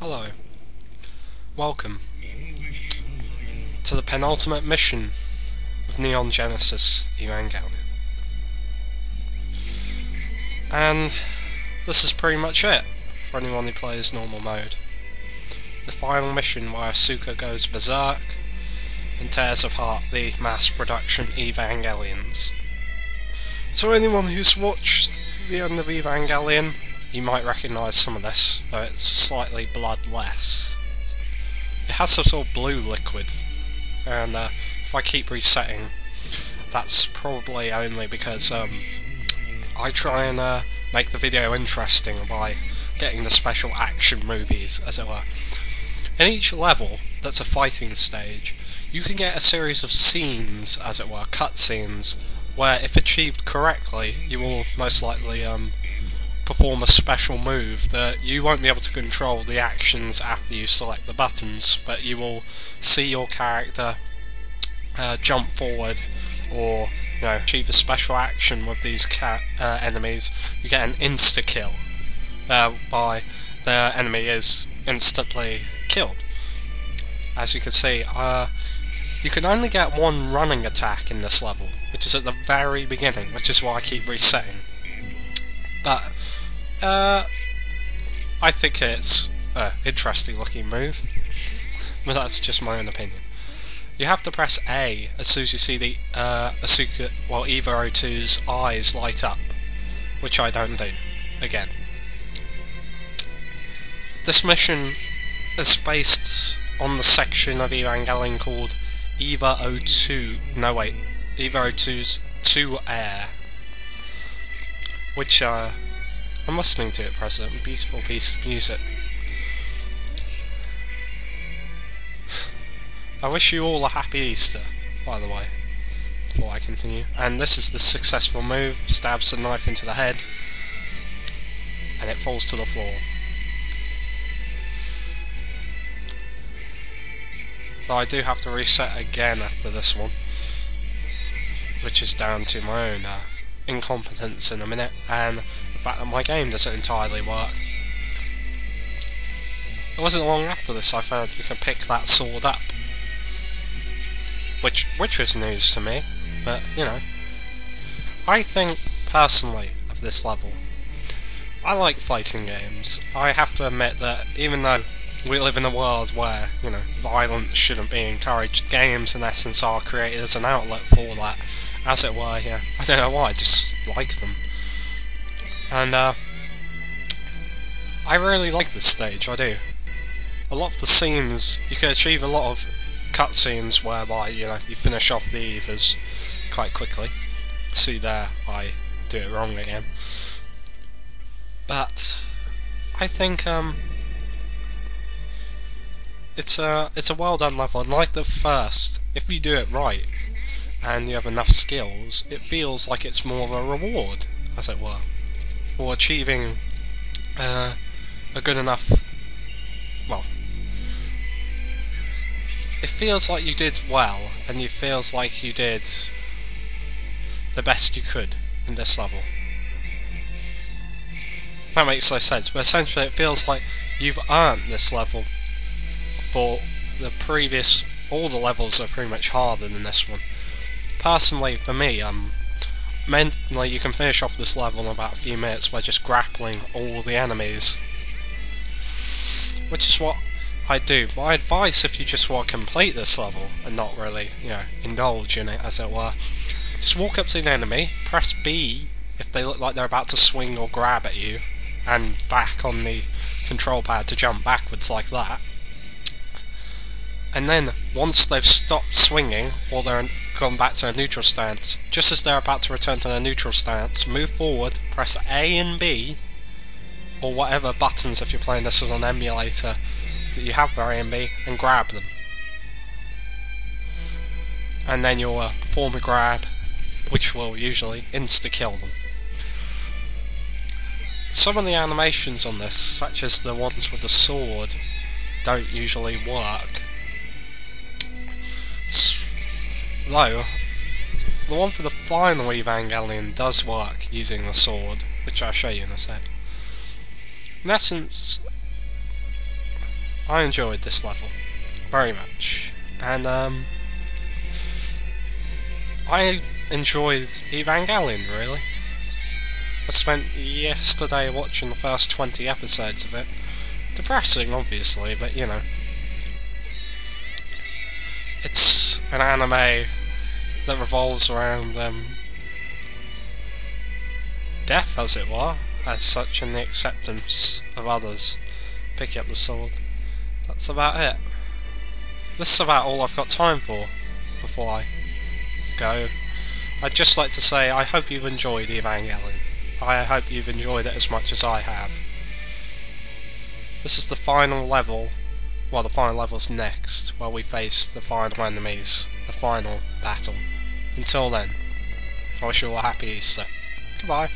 Hello. Welcome to the penultimate mission of Neon Genesis Evangelion. And this is pretty much it for anyone who plays normal mode. The final mission where Asuka goes berserk and tears apart the mass production Evangelions. So anyone who's watched the end of Evangelion, you might recognise some of this, though it's slightly bloodless. It has some sort of blue liquid, and if I keep resetting, that's probably only because I try and make the video interesting by getting the special action movies, as it were. In each level that's a fighting stage, you can get a series of scenes, as it were, cutscenes, where if achieved correctly, you will most likely perform a special move that you won't be able to control the actions after you select the buttons, but you will see your character jump forward or achieve a special action with these enemies. You get an insta-kill by the enemy is instantly killed. As you can see, you can only get one running attack in this level, which is at the very beginning, which is why I keep resetting. But I think it's an interesting looking move, but that's just my own opinion. You have to press A as soon as you see the Asuka, Eva 02's eyes light up, which I don't do, again. This mission is based on the section of Evangelion called Eva 02's 2 Air, which I'm listening to at present, a beautiful piece of music. I wish you all a happy Easter, by the way, before I continue. And this is the successful move, stabs the knife into the head, and it falls to the floor. Though I do have to reset again after this one, which is down to my own incompetence in a minute, and the fact that my game doesn't entirely work. It wasn't long after this I found you can pick that sword up, which was news to me, but I think personally of this level, I like fighting games. I have to admit that even though we live in a world where violence shouldn't be encouraged, games in essence are created as an outlet for that, as it were. I don't know why, I just like them. And I really like this stage, I do. A lot of the scenes, you can achieve a lot of cutscenes whereby you finish off the Evas quite quickly. See there, I do it wrong again. But I think it's a well done level, and like the first, if you do it right and you have enough skills, it feels like it's more of a reward, as it were, for achieving a good enough. Well, it feels like you did well, and it feels like you did the best you could in this level. That makes no sense, but essentially it feels like you've earned this level. For the previous, all the levels are pretty much harder than this one. Personally, for me, mentally you can finish off this level in about a few minutes by just grappling all the enemies, which is what I do. My advice, if you just want to complete this level and not really, indulge in it, as it were, just walk up to an enemy, press B if they look like they're about to swing or grab at you, and back on the control pad to jump backwards like that. And then, once they've stopped swinging, or they're gone back to a neutral stance, just as they're about to return to a neutral stance, move forward, press A and B, or whatever buttons if you're playing this as an emulator that you have for A and B, and grab them. And then you'll perform a grab, which will usually insta-kill them. Some of the animations on this, such as the ones with the sword, don't usually work. Though, the one for the final Evangelion does work using the sword, which I'll show you in a sec. In essence, I enjoyed this level very much, and I enjoyed Evangelion, really. I spent yesterday watching the first 20 episodes of it. Depressing, obviously, but you know. It's an anime that revolves around death, as it were, as such, and the acceptance of others. Picking up the sword. That's about it. This is about all I've got time for before I go. I'd just like to say I hope you've enjoyed Evangelion. I hope you've enjoyed it as much as I have. This is the final level. Well, the final level's next, where we face the final enemies, the final battle. Until then, I wish you all a happy Easter. Goodbye.